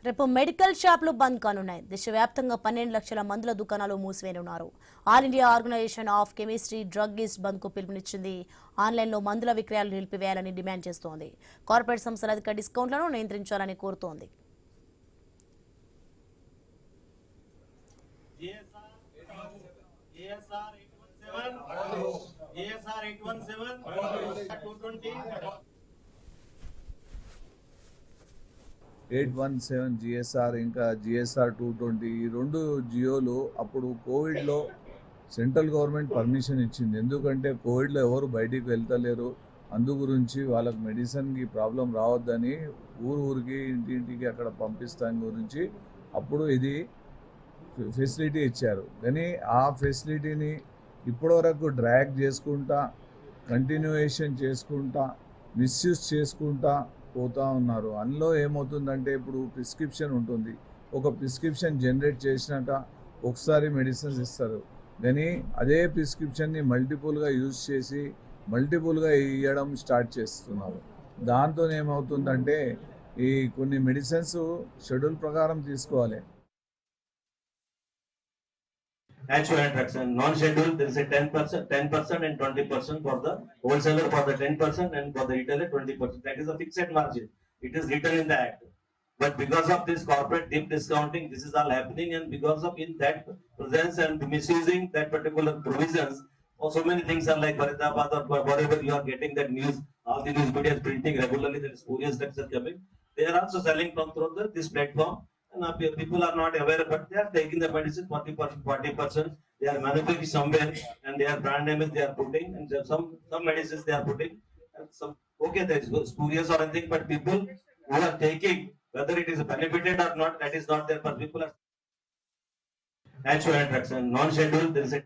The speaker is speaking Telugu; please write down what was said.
రేపు మెడికల్ షాపులు బంద్ కానున్నాయి. దేశవ్యాప్తంగా 12 లక్షల మందుల దుకాణాలు మూసివేయనున్నారు. All India organization of chemistry druggist bandh కు పిలుపునిచ్చింది. ఆన్లైన్లో మందుల విక్రయాలు నిలిపివేయాలని డిమాండ్ చేస్తోంది. కార్పొరేట్ సంస్థల అధిక డిస్కౌంట్లను నియంత్రించాలని కోరుతోంది. GSR ఇంకా GSR 220 ఈ రెండు జియోలు అప్పుడు కోవిడ్లో సెంట్రల్ గవర్నమెంట్ పర్మిషన్ ఇచ్చింది. ఎందుకంటే కోవిడ్లో ఎవరు బయటికి వెళ్తలేరు, అందు గురించి వాళ్ళకి మెడిసిన్కి ప్రాబ్లం రావద్దని ఊరికి ఇంటింటికి అక్కడ పంపిస్తాను గురించి అప్పుడు ఇది ఫెసిలిటీ ఇచ్చారు. కానీ ఆ ఫెసిలిటీని ఇప్పటివరకు డ్రాగ్ చేసుకుంటా, కంటిన్యూయేషన్ చేసుకుంటా, మిస్యూజ్ చేసుకుంటా పోతూ ఉన్నారు. అందులో ఏమవుతుందంటే ఇప్పుడు ప్రిస్క్రిప్షన్ ఉంటుంది, ఒక ప్రిస్క్రిప్షన్ జనరేట్ చేసినాక ఒకసారి మెడిసిన్స్ ఇస్తారు, కానీ అదే ప్రిస్క్రిప్షన్ని మల్టిపుల్గా యూజ్ చేసి మల్టిపుల్గా ఇవ్వడం స్టార్ట్ చేస్తున్నారు. దాంతో ఏమవుతుందంటే ఈ కొన్ని మెడిసిన్స్ షెడ్యూల్ ప్రకారం తీసుకోవాలి. Actual drugs and non-scheduled, there is a 10% and 20% for the wholesaler, for the 10% and for the retailer 20%. That is a fixed margin. It is written in the act. But because of this corporate deep discounting, this is all happening, and because of in that presence and misusing that particular provisions, or so many things are like Faridabad or whatever you are getting that news, all the news media is printing regularly, that is spurious drugs are coming. They are also selling from through this platform. And people are not aware, but they are taking the medicine 40%. They are manufacturing somewhere, and their brand name is they are putting, and some medicines they are putting. And some okay, that is spurious or anything, but people who are taking, whether it is benefited or not, that is not there. But people are actual drugs and non-scheduled. There is a